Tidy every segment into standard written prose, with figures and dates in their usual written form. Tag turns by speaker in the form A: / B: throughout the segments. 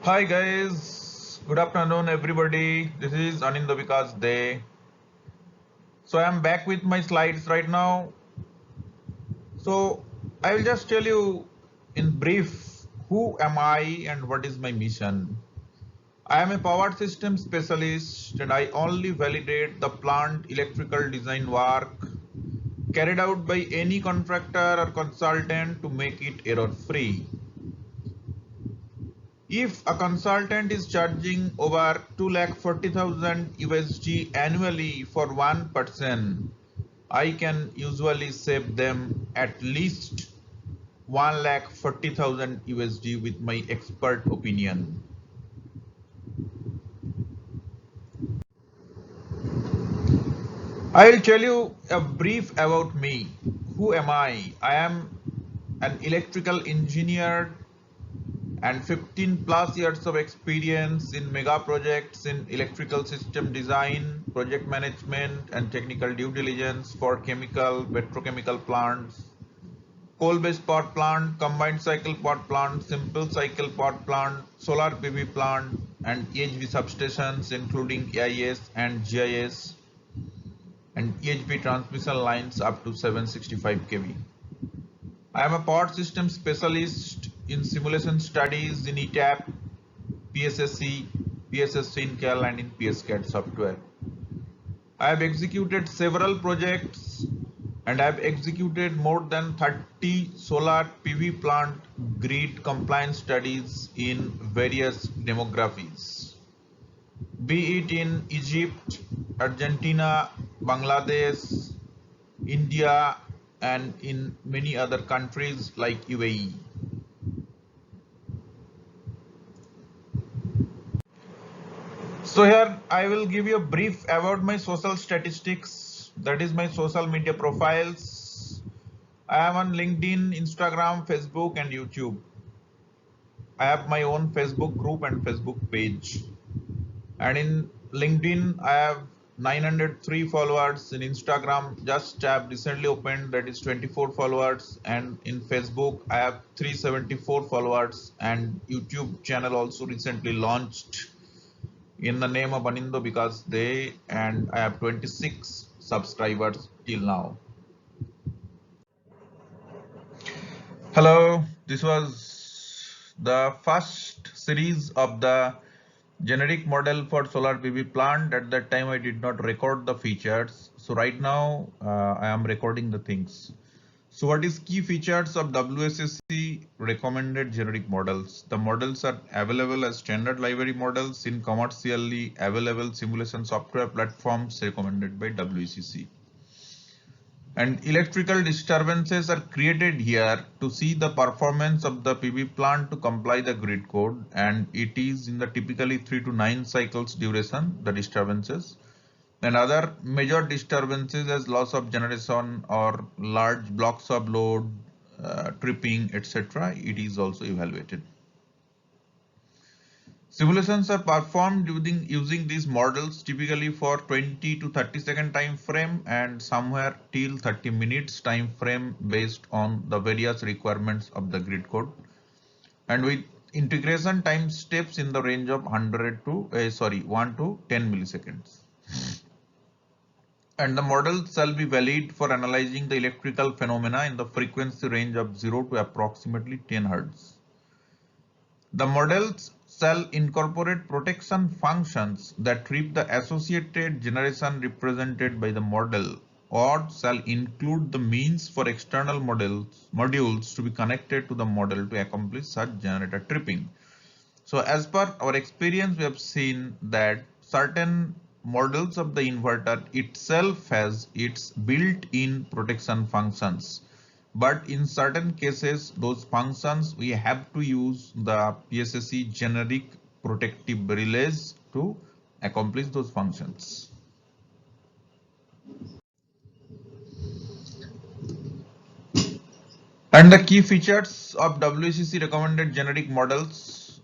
A: Hi guys, good afternoon everybody. This is Anindya Vikas Day. So I am back with my slides right now. So I will just tell you in brief who am I and what is my mission. I am a power system specialist and I only validate the plant electrical design work carried out by any contractor or consultant to make it error free. If a consultant is charging over 2,40,000 USD annually for one person, I can usually save them at least 1,40,000 USD with my expert opinion. I will tell you a brief about me. Who am I? I am an electrical engineer and 15 plus years of experience in mega projects in electrical system design, project management and technical due diligence for chemical, petrochemical plants, coal-based power plant, combined cycle power plant, simple cycle power plant, solar PV plant and EHV substations including AIS and GIS and EHV transmission lines up to 765 kV. I am a power system specialist in simulation studies in ETAP, PSSC, PSS Syncal and in PSCAD software. I have executed several projects and I have executed more than 30 solar PV plant grid compliance studies in various demographies, be it in Egypt, Argentina, Bangladesh, India, and in many other countries like UAE. So here I will give you a brief about my social statistics, that is my social media profiles. I am on LinkedIn, Instagram, Facebook and YouTube. I have my own Facebook group and Facebook page. And in LinkedIn I have 903 followers. In Instagram just have recently opened, that is 24 followers, and in Facebook I have 374 followers, and YouTube channel also recently launched in the name of Anindya Vikas Day, and I have 26 subscribers till now. Hello, this was the first series of the generic model for solar PV plant. At that time I did not record the features, so right now I am recording the things. So what is key features of WSSC recommended generic models? The models are available as standard library models in commercially available simulation software platforms recommended by WSSC. And electrical disturbances are created here to see the performance of the PV plant to comply the grid code, and it is in the typically 3 to 9 cycles duration, the disturbances. And other major disturbances as loss of generation or large blocks of load, tripping, etc. It is also evaluated. Simulations are performed using these models typically for 20 to 30 second time frame and somewhere till 30 minutes time frame based on the various requirements of the grid code, and with integration time steps in the range of 1 to 10 milliseconds. And the model shall be valid for analyzing the electrical phenomena in the frequency range of 0 to approximately 10 Hz. The models shall incorporate protection functions that trip the associated generation represented by the model, or shall include the means for external modules to be connected to the model to accomplish such generator tripping. So as per our experience, we have seen that certain models of the inverter itself has its built-in protection functions. But in certain cases, those functions we have to use the PSSC generic protective relays to accomplish those functions. And the key features of WSSC recommended generic models.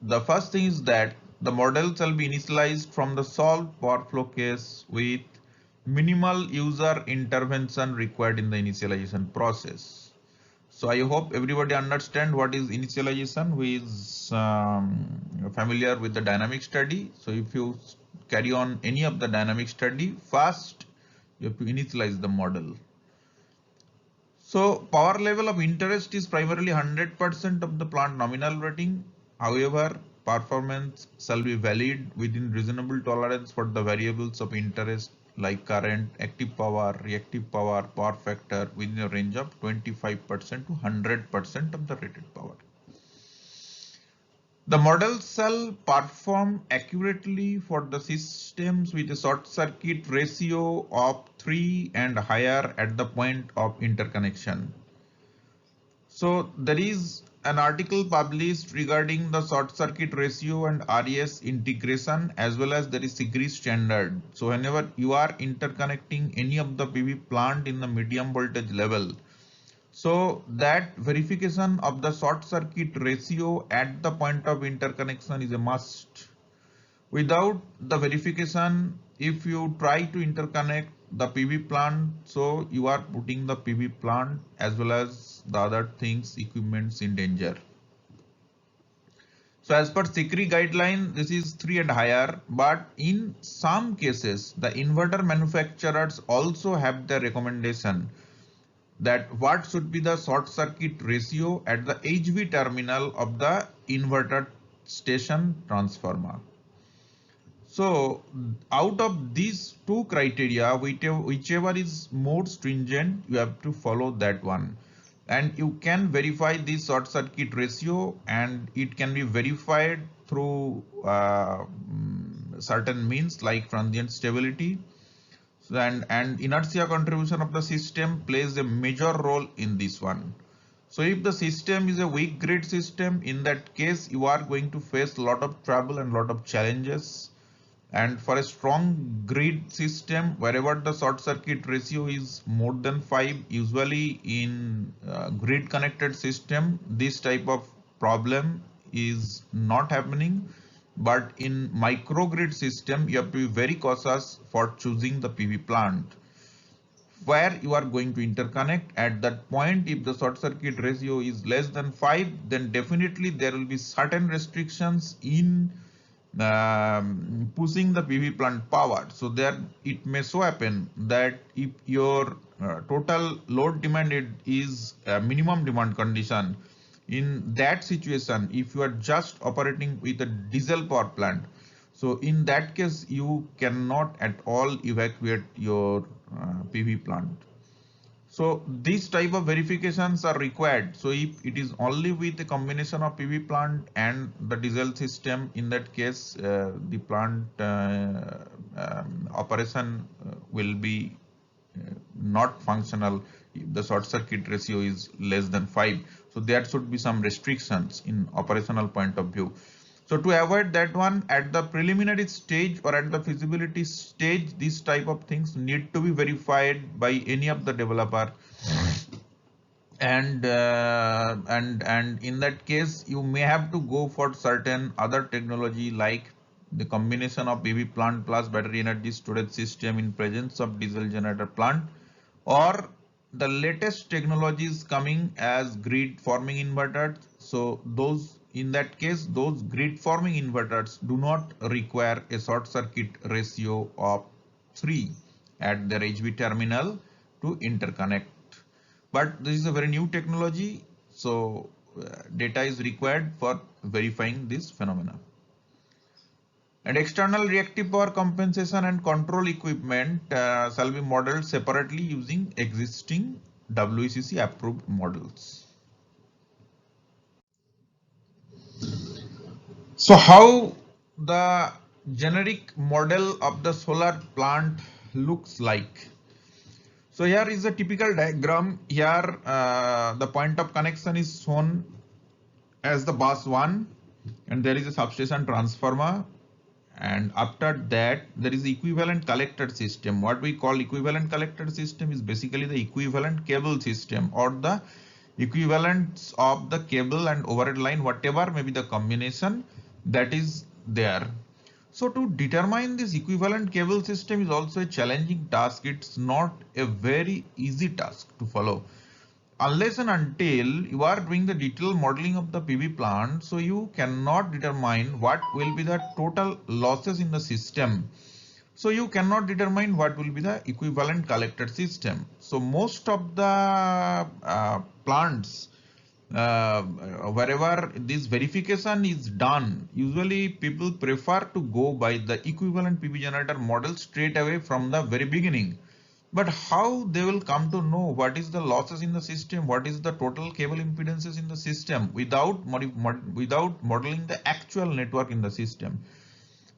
A: The first thing is that the model shall be initialized from the solved power flow case with minimal user intervention required in the initialization process. So I hope everybody understand what is initialization, who is familiar with the dynamic study. So if you carry on any of the dynamic study, first you have to initialize the model. So power level of interest is primarily 100% of the plant nominal rating. However, performance shall be valid within reasonable tolerance for the variables of interest like current, active power, reactive power, power factor within a range of 25% to 100% of the rated power. The model shall perform accurately for the systems with a short circuit ratio of 3 and higher at the point of interconnection. So there is an article published regarding the short circuit ratio and RES integration, as well as there is SIGRI standard. So whenever you are interconnecting any of the PV plant in the medium voltage level, so that verification of the short circuit ratio at the point of interconnection is a must. Without the verification, if you try to interconnect the PV plant, so you are putting the PV plant as well as the other things, equipments in danger. So as per SICRI guideline, this is 3 and higher, but in some cases, the inverter manufacturers also have the recommendation that what should be the short circuit ratio at the HV terminal of the inverter station transformer. So out of these two criteria, whichever is more stringent, you have to follow that one. And you can verify this short circuit ratio, and it can be verified through certain means like transient stability. And inertia contribution of the system plays a major role in this one. So if the system is a weak grid system, in that case you are going to face a lot of trouble and a lot of challenges. And for a strong grid system, wherever the short circuit ratio is more than 5, usually in grid connected system, this type of problem is not happening. But in microgrid system, you have to be very cautious for choosing the PV plant. Where you are going to interconnect, at that point, if the short circuit ratio is less than 5, then definitely there will be certain restrictions in pushing the PV plant power. So there it may so happen that if your total load demand is a minimum demand condition, in that situation, if you are just operating with a diesel power plant, so in that case you cannot at all evacuate your PV plant. So these type of verifications are required. So if it is only with a combination of PV plant and the diesel system, in that case the plant operation will be not functional if the short circuit ratio is less than 5. So there should be some restrictions in operational point of view. So to avoid that one, at the preliminary stage or at the feasibility stage, these type of things need to be verified by any of the developer. And in that case, you may have to go for certain other technology like the combination of PV plant plus battery energy storage system in presence of diesel generator plant, or the latest technologies coming as grid forming inverters. So those, in that case, those grid forming inverters do not require a short circuit ratio of 3 at their HV terminal to interconnect. But this is a very new technology, so data is required for verifying this phenomena. And external reactive power compensation and control equipment shall be modeled separately using existing WECC approved models. So how the generic model of the solar plant looks like? So here is a typical diagram. Here the point of connection is shown as the bus 1, and there is a substation transformer, and after that there is the equivalent collector system. What we call equivalent collector system is basically the equivalent cable system, or the equivalence of the cable and overhead line, whatever may be the combination that is there. So to determine this equivalent cable system is also a challenging task. It's not a very easy task to follow. unless and until you are doing the detailed modeling of the PV plant, so you cannot determine what will be the total losses in the system. So you cannot determine what will be the equivalent collector system. So most of the plants, wherever this verification is done, usually people prefer to go by the equivalent PV generator model straight away from the very beginning. But how they will come to know what is the losses in the system, what is the total cable impedances in the system without modeling the actual network in the system?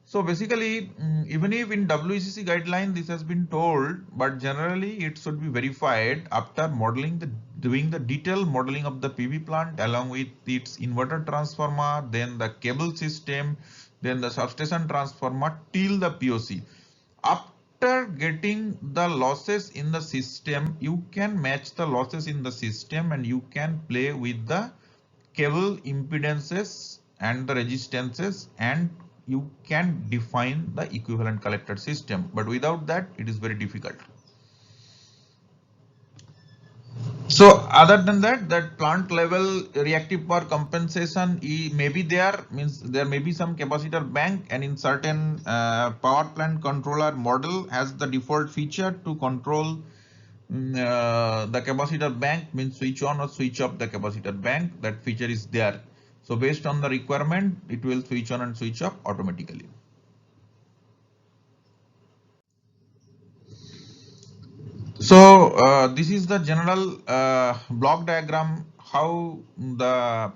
A: So basically, even if in WECC guideline this has been told, but generally it should be verified after doing the detailed modeling of the PV plant along with its inverter transformer, then the cable system, then the substation transformer till the POC. After getting the losses in the system, you can match the losses in the system and you can play with the cable impedances and the resistances, and you can define the equivalent collector system. But without that, it is very difficult. So other than that, that plant level reactive power compensation may be there, means there may be some capacitor bank, and in certain power plant controller model has the default feature to control the capacitor bank, means switch on or switch off the capacitor bank. That feature is there. So based on the requirement, it will switch on and switch off automatically. So this is the general block diagram how the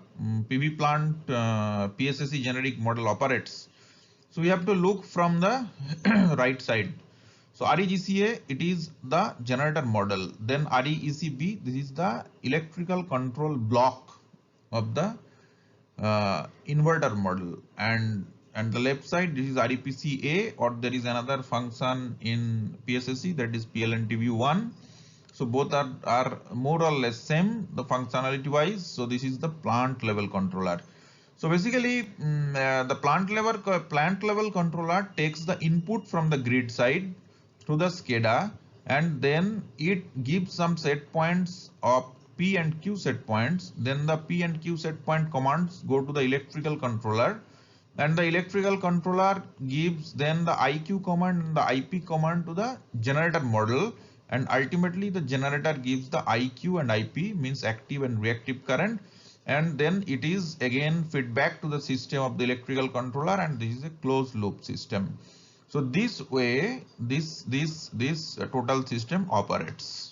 A: PV plant PSSE generic model operates. So we have to look from the right side. So REGCA, it is the generator model. Then REECB, this is the electrical control block of the inverter model, and the left side this is REPCA, or there is another function in PSSE, that is PLNTV1. So both are more or less same the functionality wise. So this is the plant level controller. So basically the plant level controller takes the input from the grid side to the SCADA, and then it gives some set points of P and Q set points. Then the P and Q set point commands go to the electrical controller, and the electrical controller gives then the IQ command and the IP command to the generator model, and ultimately the generator gives the IQ and IP, means active and reactive current, and then it is again feedback to the system of the electrical controller, and this is a closed loop system. So this way this total system operates.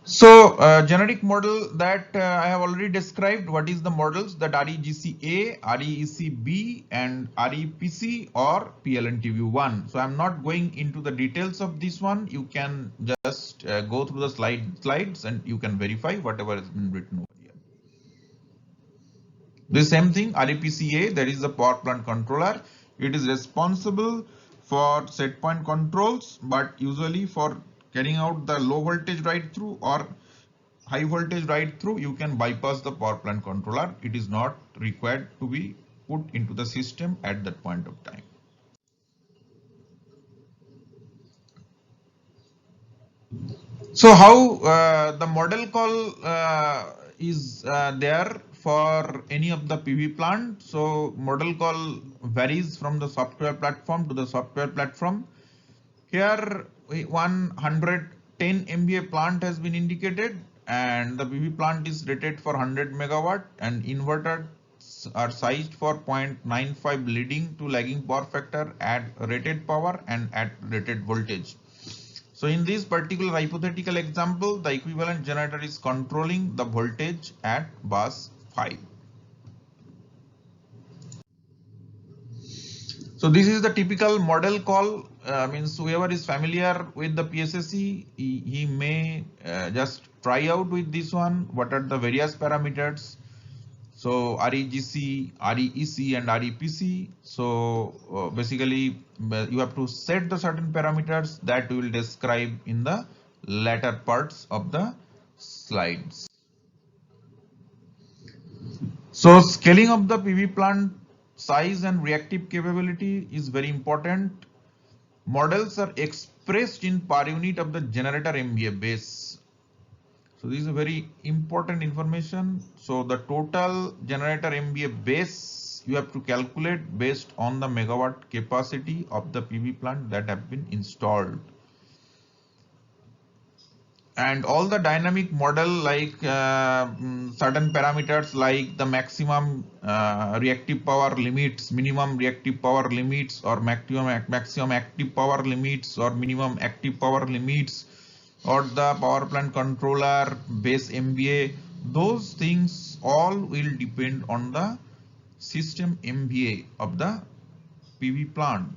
A: So generic model that I have already described. What is the models? That REGCA, REECB and REPC or PLNTV1. So I'm not going into the details of this one. You can just go through the slides and you can verify whatever has been written over here. The same thing, REPCA, that is the power plant controller. It is responsible for set point controls, but usually for carrying out the low voltage ride through or high voltage ride through, you can bypass the power plant controller. It is not required to be put into the system at that point of time. So how the model call is there for any of the PV plant. So model call varies from the software platform to the software platform. Here 110 MVA plant has been indicated, and the PV plant is rated for 100 megawatt, and inverters are sized for 0.95 leading to lagging power factor at rated power and at rated voltage. So in this particular hypothetical example, the equivalent generator is controlling the voltage at bus 5. So this is the typical model call, means whoever is familiar with the PSSE, he may just try out with this one. What are the various parameters? So REGC, REEC and REPC. So basically you have to set the certain parameters that we will describe in the latter parts of the slides. So scaling of the PV plant size and reactive capability is very important. Models are expressed in per unit of the generator MVA base. So this is a very important information. So the total generator MVA base you have to calculate based on the megawatt capacity of the PV plant that have been installed. And all the dynamic model like certain parameters like the maximum reactive power limits, minimum reactive power limits, or maximum active power limits, or minimum active power limits, or the power plant controller base MVA, those things all will depend on the system MVA of the PV plant.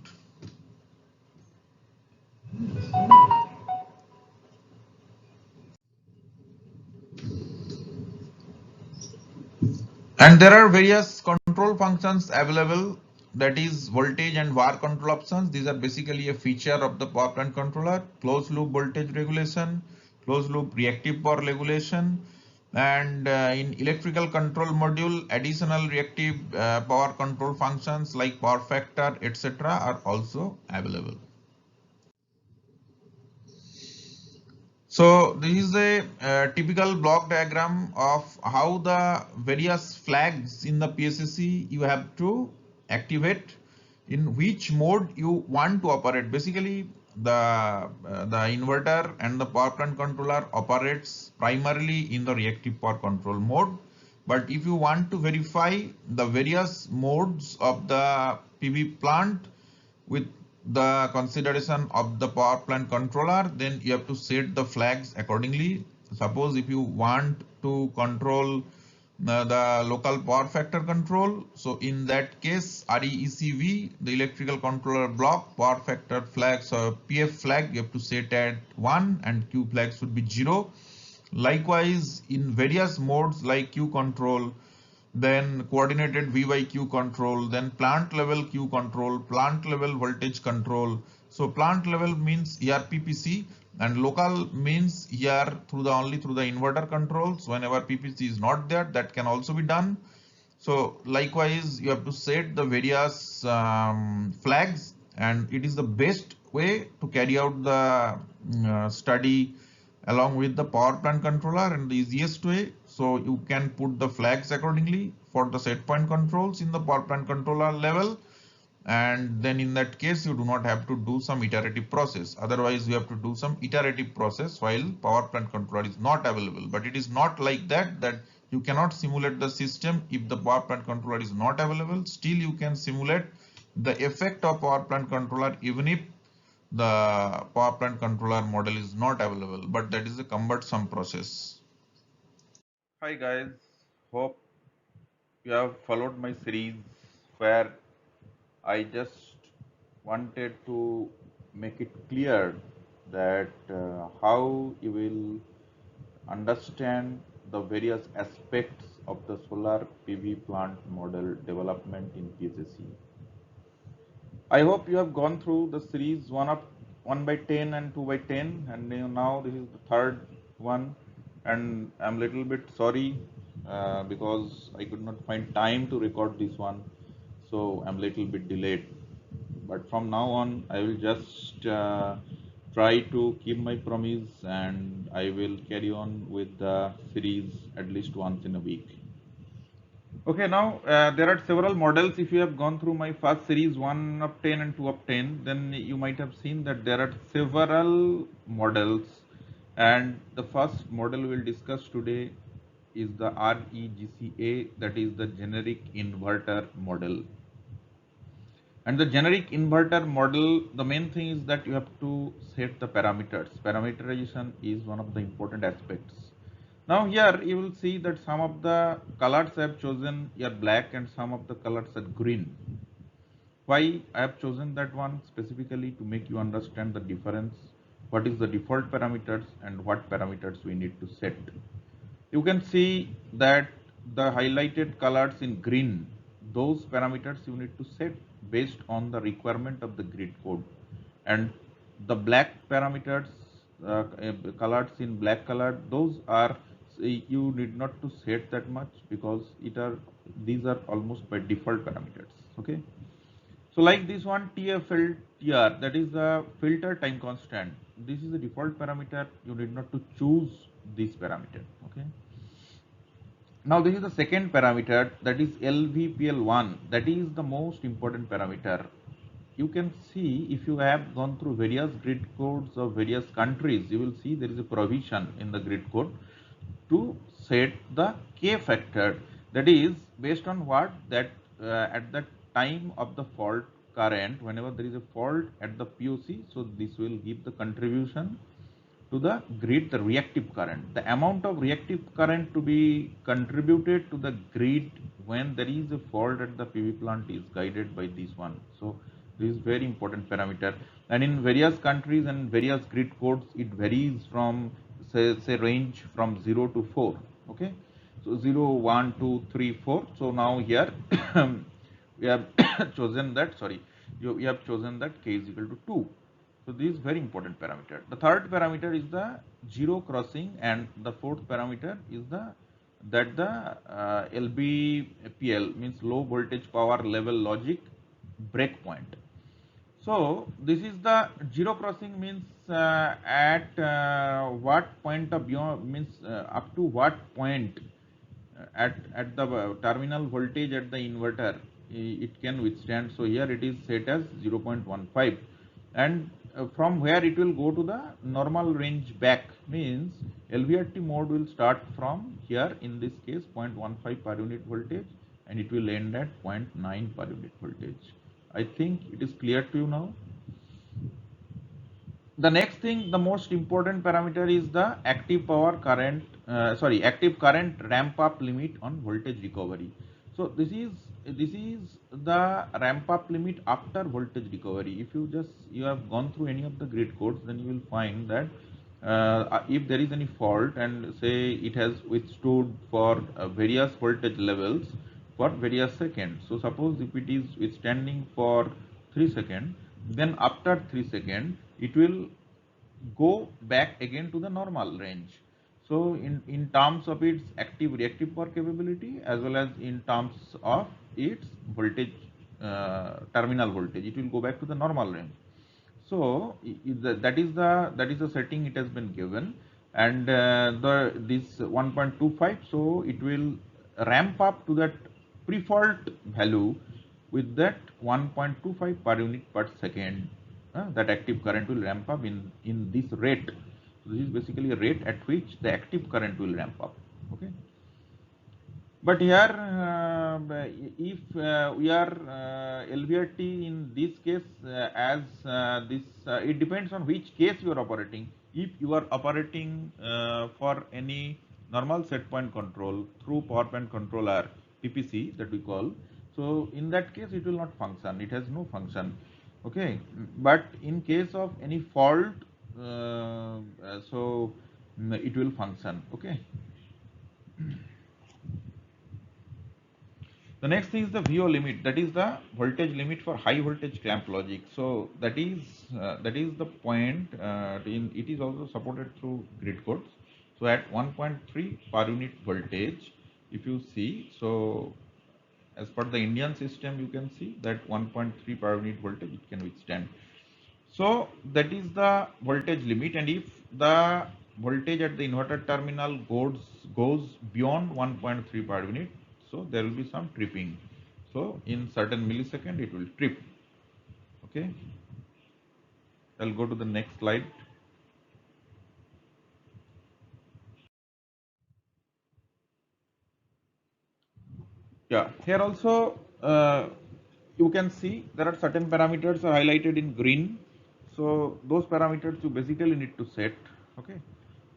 A: And there are various control functions available, that is voltage and VAR control options. These are basically a feature of the power plant controller: closed loop voltage regulation, closed loop reactive power regulation, and in electrical control module, additional reactive power control functions like power factor, etc. are also available. So this is a typical block diagram of how the various flags in the PSSC you have to activate, in which mode you want to operate. Basically, the inverter and the power plant controller operates primarily in the reactive power control mode. But if you want to verify the various modes of the PV plant with the consideration of the power plant controller, then you have to set the flags accordingly. Suppose if you want to control the local power factor control, so in that case REECV, the electrical controller block, power factor flags or PF flag you have to set at 1 and Q flag should be 0. Likewise, in various modes like Q control, then coordinated V by Q control, then plant level Q control, plant level voltage control. So plant level means here PPC, and local means here only through the inverter controls. Whenever PPC is not there, that can also be done. So likewise, you have to set the various flags, and it is the best way to carry out the study along with the power plant controller, and the easiest way. So you can put the flags accordingly for the set point controls in the power plant controller level, and then in that case you do not have to do some iterative process. Otherwise you have to do some iterative process while power plant controller is not available. But it is not like that you cannot simulate the system if the power plant controller is not available. Still you can simulate the effect of power plant controller even if the power plant controller model is not available, but that is a cumbersome process. Hi guys, hope you have followed my series where I just wanted to make it clear that how you will understand the various aspects of the solar PV plant model development in PSSC. I hope you have gone through the series 1 by 10 and 2 by 10, and now this is the third one, and I'm a little bit sorry because I could not find time to record this one, so I'm a little bit delayed. But from now on, I will just try to keep my promise, and I will carry on with the series at least once in a week. Okay, now there are several models. If you have gone through my first series 1 of 10 and 2 of 10, then you might have seen that there are several models, and the first model we will discuss today is the REGCA, that is the generic inverter model. And the generic inverter model, the main thing is that you have to set the parameters. Parameterization is one of the important aspects. Now here you will see that some of the colors I have chosen are black and some of the colors are green. Why I have chosen that one? Specifically to make you understand the difference, what is the default parameters and what parameters we need to set. You can see that the highlighted colors in green, those parameters you need to set based on the requirement of the grid code, and the black parameters colors in black color, those are you need not to set that much because these are almost by default parameters. Okay, So like this one TFLTR, that is the filter time constant. This is the default parameter. You need not to choose this parameter. Okay. Now this is the second parameter, that is LVPL1. That is the most important parameter. You can see, if you have gone through various grid codes of various countries, you will see there is a provision in the grid code to set the K factor, that is based on what, that at the time of the fault current, whenever there is a fault at the POC, so this will give the contribution to the grid, the reactive current. The amount of reactive current to be contributed to the grid when there is a fault at the PV plant is guided by this one. So this is very important parameter. And in various countries and various grid codes, it varies from say range from 0 to 4. Okay. So 0, 1, 2, 3, 4. So now here we have chosen that, sorry, we have chosen that K is equal to 2. So this is very important parameter. The third parameter is the zero crossing, and the fourth parameter is the LBPL, means low voltage power level logic breakpoint. So this is the zero crossing, means at what point of beyond, means up to what point at the terminal voltage at the inverter it can withstand. So here it is set as 0.15, and from where it will go to the normal range back, means LVRT mode will start from here, in this case 0.15 per unit voltage, and it will end at 0.9 per unit voltage. I think it is clear to you now. The next thing, the most important parameter is the active power current, active current ramp up limit on voltage recovery. So this is the ramp up limit after voltage recovery. If you have gone through any of the grid codes, then you will find that if there is any fault and say it has withstood for various voltage levels for various seconds. So suppose if it is withstanding for 3 seconds, then after 3 seconds it will go back again to the normal range. So in terms of its active reactive power capability, as well as in terms of its voltage, terminal voltage, it will go back to the normal range. So that is the setting it has been given, and this 1.25, so it will ramp up to that pre-fault value with that 1.25 per unit per second. That active current will ramp up in this rate. So this is basically a rate at which the active current will ramp up. Okay. But here, if we are LVRT in this case, it depends on which case you are operating. If you are operating for any normal set point control through power plant controller, PPC that we call, so in that case it will not function. It has no function. Okay, but in case of any fault, it will function. Okay. The next thing is the VO limit, that is the voltage limit for high voltage clamp logic. So that is the point. It is also supported through grid codes. So at 1.3 per unit voltage, if you see, so as per the Indian system, you can see that 1.3 per unit voltage it can withstand. So that is the voltage limit, and if the voltage at the inverter terminal goes beyond 1.3 per unit, so there will be some tripping. So in certain millisecond it will trip. Okay, I'll go to the next slide. Yeah, here also you can see there are certain parameters are highlighted in green. So those parameters you basically need to set. Okay,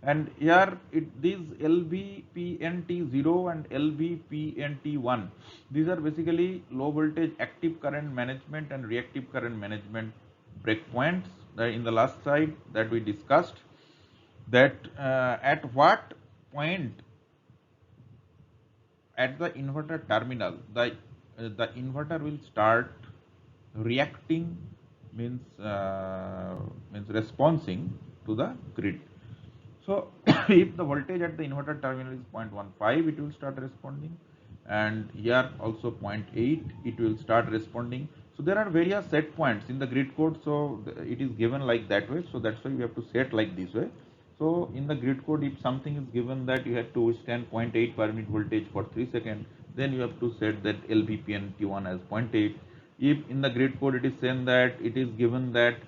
A: and here these LVPNT0 and LVPNT1, these are basically low voltage active current management and reactive current management breakpoints in the last slide that we discussed, that at what point at the inverter terminal the inverter will start reacting, means responding to the grid. So if the voltage at the inverter terminal is 0.15, it will start responding, and here also 0.8 it will start responding.
B: So there are various set points in the grid code, so it is given like that way. So that's why you have to set like this way. So in the grid code, if something is given that you have to withstand 0.8 per unit voltage for 3 seconds, then you have to set that LVPN-T1 as 0.8. If in the grid code it is saying that it is given that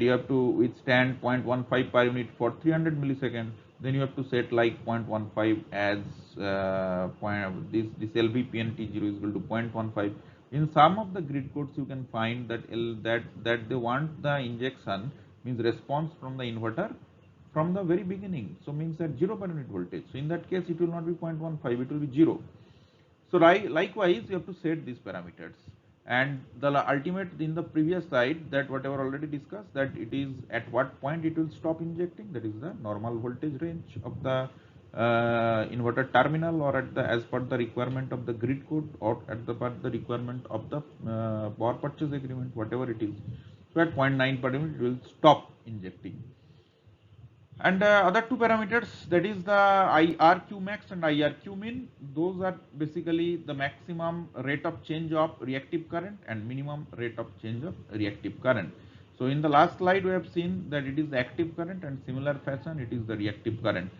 B: you have to withstand 0.15 per unit for 300 milliseconds, then you have to set like 0.15 as this LVPN-T0 is equal to 0.15. In some of the grid codes you can find that they want the injection means response from the inverter from the very beginning, so means that 0 per unit voltage. So in that case it will not be 0.15, it will be 0. So likewise you have to set these parameters, and the ultimate in the previous slide that whatever already discussed, that it is at what point it will stop injecting, that is the normal voltage range of the inverter terminal, or at the as per the requirement of the grid code, or at the per the requirement of the power purchase agreement, whatever it is. So at 0.9 per unit it will stop injecting. And other two parameters, that is the IRQ max and IRQ min, those are basically the maximum rate of change of reactive current and minimum rate of change of reactive current. So in the last slide we have seen that it is the active current, and similar fashion it is the reactive current.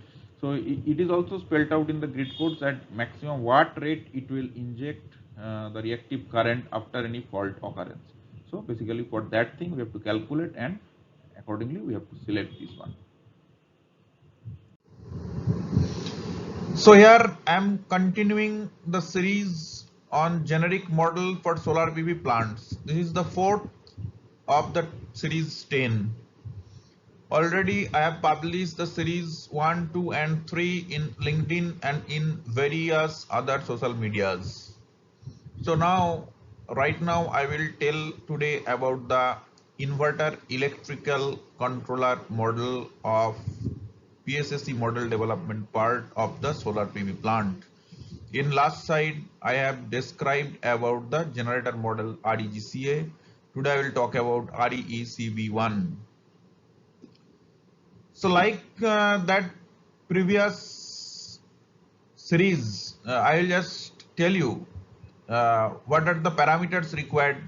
B: So it is also spelled out in the grid codes at maximum what rate it will inject the reactive current after any fault occurrence. So basically for that thing we have to calculate, and accordingly we have to select this one.
A: So here I am continuing the series on generic model for solar PV plants. This is the fourth of the series 10. Already I have published the series 1, 2 and 3 in LinkedIn and in various other social medias. So right now I will tell today about the inverter electrical controller model of PSSC model development part of the solar PV plant. In last slide, I have described about the generator model REGCA. Today I will talk about RECB1. So like that previous series, I will just tell you what are the parameters required,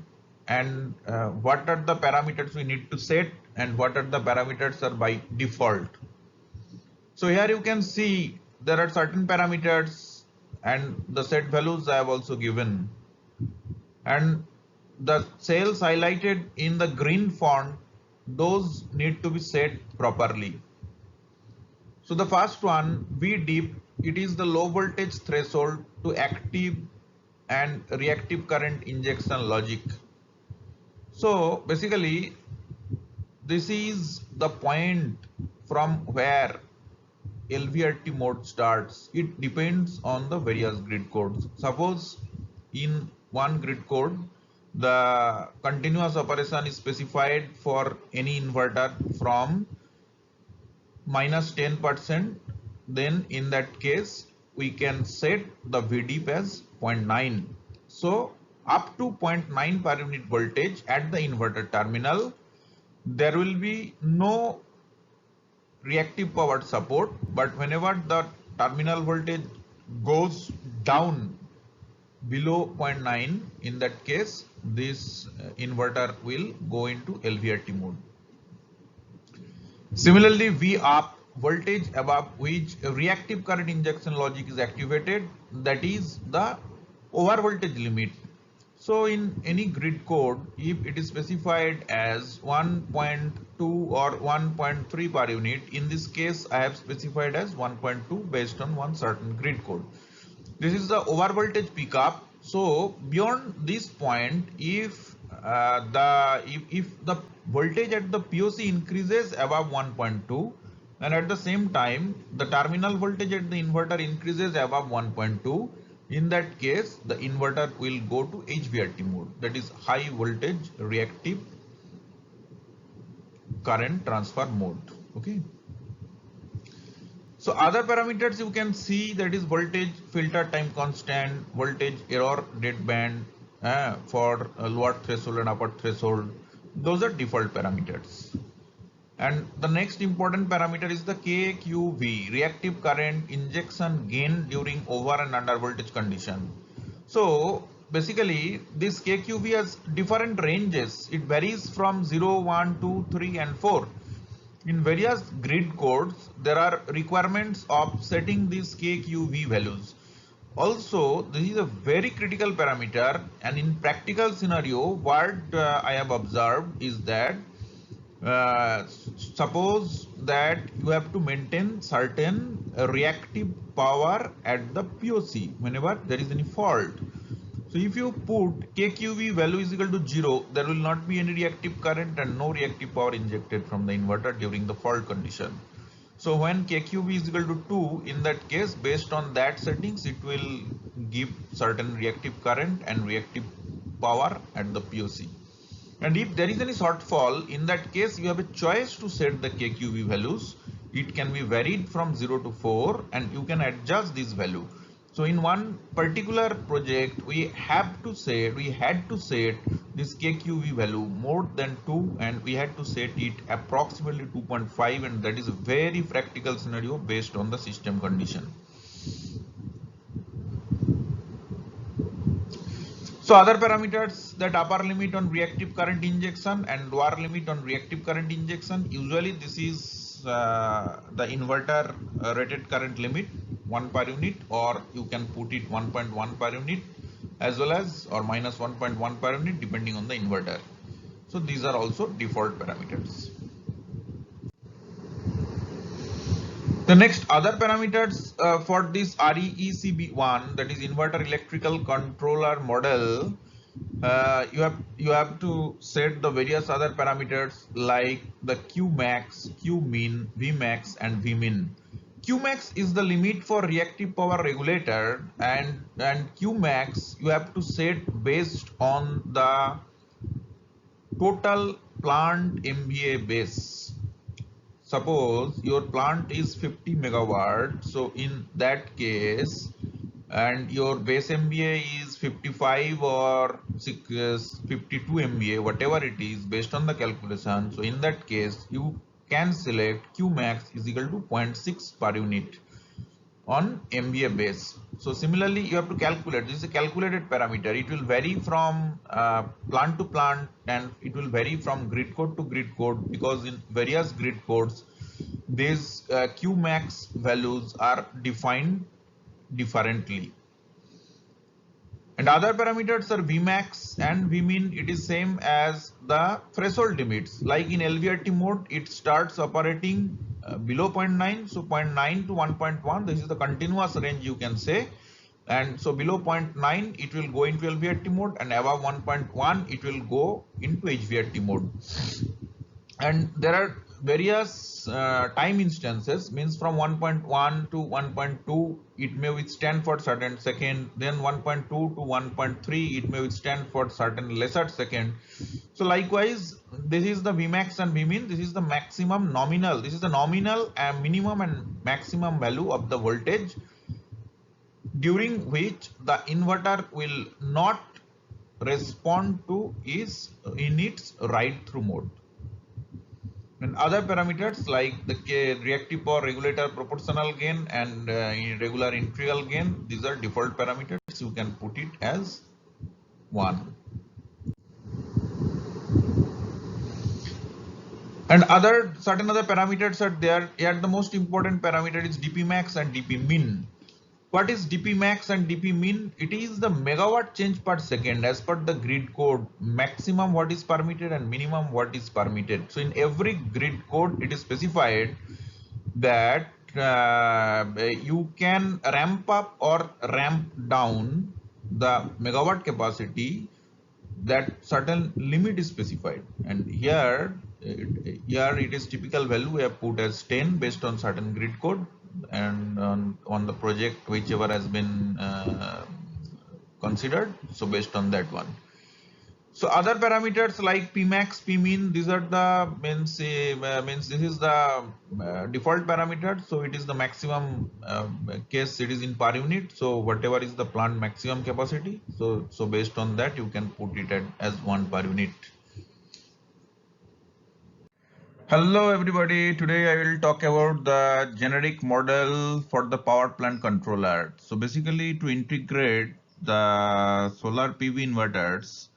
A: and what are the parameters we need to set, and what are the parameters are by default. So here you can see there are certain parameters, and the set values I have also given, and the cells highlighted in the green font, those need to be set properly. So the first one, VDIP, it is the low voltage threshold to active and reactive current injection logic. So basically this is the point from where LVRT mode starts. It depends on the various grid codes. Suppose in one grid code, the continuous operation is specified for any inverter from -10%, then in that case we can set the VDIP as 0.9. So up to 0.9 per unit voltage at the inverter terminal, there will be no reactive power support, but whenever the terminal voltage goes down below 0.9, in that case this inverter will go into LVRT mode. Similarly, V up, voltage above which reactive current injection logic is activated, that is the over voltage limit. So in any grid code, if it is specified as 1.2 or 1.3 per unit, in this case I have specified as 1.2 based on one certain grid code. This is the over voltage pickup. So beyond this point, if the voltage at the POC increases above 1.2, and at the same time the terminal voltage at the inverter increases above 1.2, in that case the inverter will go to HVRT mode, that is high voltage reactive current transfer mode. Okay. So other parameters you can see, that is voltage filter time constant, voltage error deadband for lower threshold and upper threshold. Those are default parameters. And the next important parameter is the KQV, reactive current injection gain during over and under voltage condition. So basically this KQV has different ranges. It varies from 0, 1, 2, 3 and 4. In various grid codes, there are requirements of setting these KQV values. Also, this is a very critical parameter, and in practical scenario, what I have observed is that uh, suppose that you have to maintain certain reactive power at the POC whenever there is any fault. So if you put KQV value is equal to 0, there will not be any reactive current and no reactive power injected from the inverter during the fault condition. So when KQV is equal to 2, in that case, based on that settings, it will give certain reactive current and reactive power at the POC. And if there is any shortfall, in that case, you have a choice to set the KQV values. It can be varied from 0 to 4 and you can adjust this value. So in one particular project, we had to set this KQV value more than 2 and we had to set it approximately 2.5, and that is a very practical scenario based on the system condition. So other parameters, that upper limit on reactive current injection and lower limit on reactive current injection. Usually this is the inverter rated current limit 1 per unit, or you can put it 1.1 per unit as well as or minus 1.1 per unit depending on the inverter. So these are also default parameters. The next other parameters for this REECB1, that is inverter electrical controller model, you have to set the various other parameters like the Qmax, Qmin, Vmax and Vmin. Qmax is the limit for reactive power regulator, and Qmax you have to set based on the total plant MVA base. Suppose your plant is 50 megawatt, so in that case, and your base MVA is 55 or 52 MVA, whatever it is based on the calculation. So in that case, you can select Qmax is equal to 0.6 per unit on MVA base. So similarly, you have to calculate. This is a calculated parameter. It will vary from plant to plant and it will vary from grid code to grid code, because in various grid codes, these Qmax values are defined differently. And other parameters are Vmax and Vmin. It is same as the threshold limits. Like in LVRT mode, it starts operating below 0.9. So 0.9 to 1.1, this is the continuous range you can say. And so below 0.9, it will go into LVRT mode, and above 1.1, it will go into HVRT mode. And there are various time instances, means from 1.1 to 1.2 it may withstand for certain second, then 1.2 to 1.3 it may withstand for certain lesser second. So likewise, this is the Vmax and Vmin. This is the maximum nominal, this is the nominal and minimum and maximum value of the voltage during which the inverter will not respond to is in its ride through mode. And other parameters like the reactive power regulator proportional gain and regular integral gain, these are default parameters. You can put it as 1. And certain other parameters are there. Here the most important parameter is dP max and dP min. What is dP max and dP min? It is the megawatt change per second as per the grid code, maximum what is permitted and minimum what is permitted. So in every grid code it is specified that you can ramp up or ramp down the megawatt capacity, that certain limit is specified. And here it is typical value we have put as 10 based on certain grid code, and on the project whichever has been considered, so based on that one. So other parameters like Pmax, Pmin, these are the means this is the default parameter. So it is the maximum case, it is in per unit. So whatever is the plant maximum capacity, so based on that you can put it as 1 per unit. Hello everybody, today I will talk about the generic model for the power plant controller. So basically, to integrate the solar PV inverters,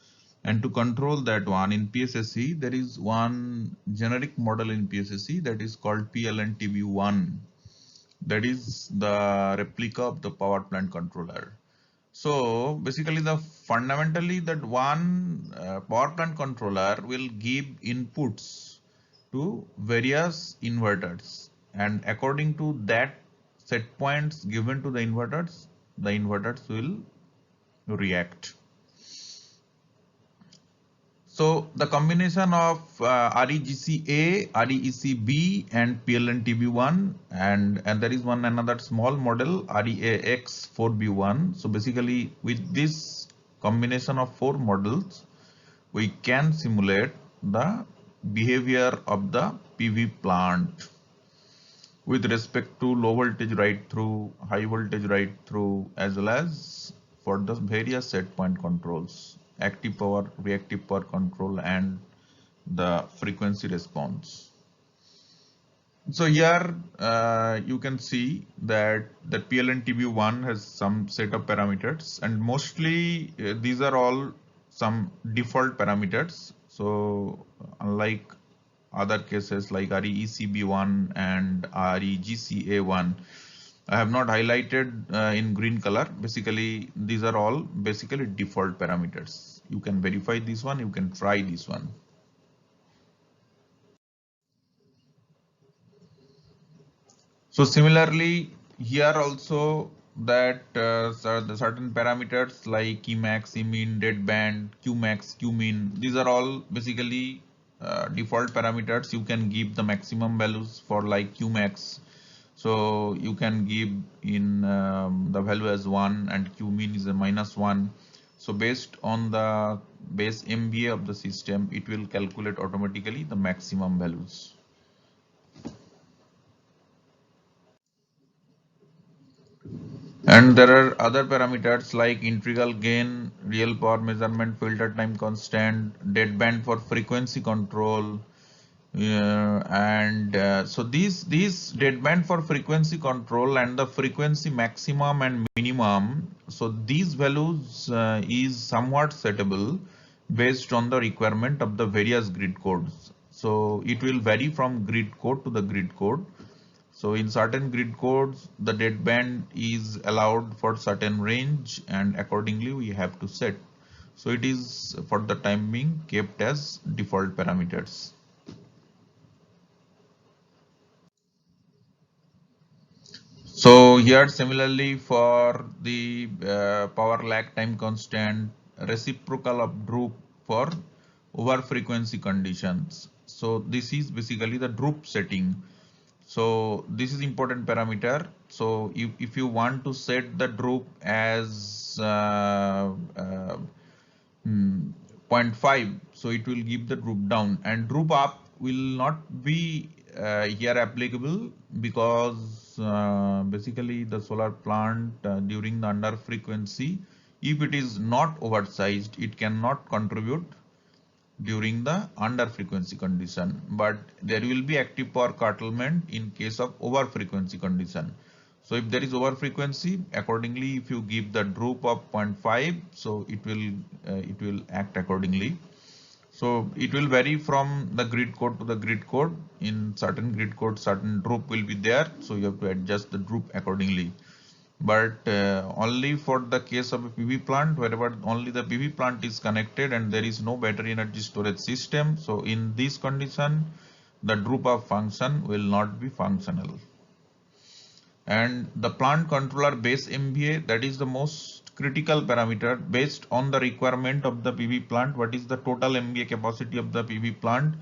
A: and to control that one in PSSC, there is one generic model in PSSC that is called PLNTB1. That is the replica of the power plant controller. So basically, the fundamentally that one power plant controller will give inputs to various inverters, and according to that set points given to the inverters will react. So the combination of REGC-A, REEC-B and PLNTB1, and there is one another small model REAX4B1. So basically with this combination of four models, we can simulate the behavior of the PV plant with respect to low voltage ride through, high voltage ride through, as well as for the various set point controls, active power, reactive power control, and the frequency response. So here you can see that the PLNTB1 has some set of parameters, and mostly these are all some default parameters. So unlike other cases like REECB1 and REGCA1, I have not highlighted in green color. Basically, these are all basically default parameters. You can verify this one, you can try this one. So similarly, here also that the certain parameters like Emax, Emin, deadband, Qmax, Qmin, these are all basically default parameters. You can give the maximum values for like Qmax. So you can give in the value as 1 and Qmin is a -1. So based on the base MVA of the system, it will calculate automatically the maximum values. And there are other parameters like integral gain, real power measurement, filter time constant, deadband for frequency control, so these deadband for frequency control and the frequency maximum and minimum. So these values is somewhat settable based on the requirement of the various grid codes. So it will vary from grid code to the grid code. So in certain grid codes, the deadband is allowed for certain range, and accordingly we have to set. So it is for the time being kept as default parameters. So here similarly for the power lag time constant, reciprocal of droop for over frequency conditions. So this is basically the droop setting. So this is important parameter. So if you want to set the droop as 0.5, so it will give the droop down, and droop up will not be here applicable because basically the solar plant during the under frequency, if it is not oversized, it cannot contribute during the under frequency condition, but there will be active power curtailment in case of over frequency condition. So if there is over frequency, accordingly if you give the droop of 0.5, so it will act accordingly. So it will vary from the grid code to the grid code. In certain grid code, certain droop will be there, so you have to adjust the droop accordingly. But only for the case of a PV plant, wherever only the PV plant is connected and there is no battery energy storage system. So in this condition, the droop of function will not be functional. And the plant controller base MVA, that is the most critical parameter based on the requirement of the PV plant. What is the total MVA capacity of the PV plant?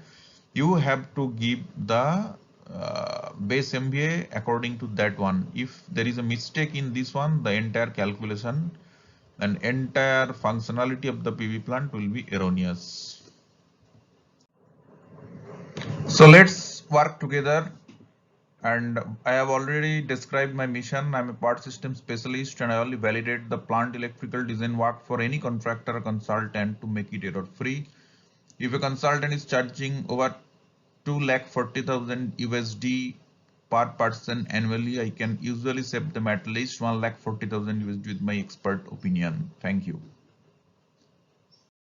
A: You have to give the base MVA according to that one. If there is a mistake in this one, the entire calculation and entire functionality of the PV plant will be erroneous. So let's work together. And I have already described my mission. I'm a part system specialist and I only validate the plant electrical design work for any contractor or consultant to make it error free. If a consultant is charging over 2,40,000 USD per person annually, I can usually save them at least 1,40,000 USD with my expert opinion. Thank you.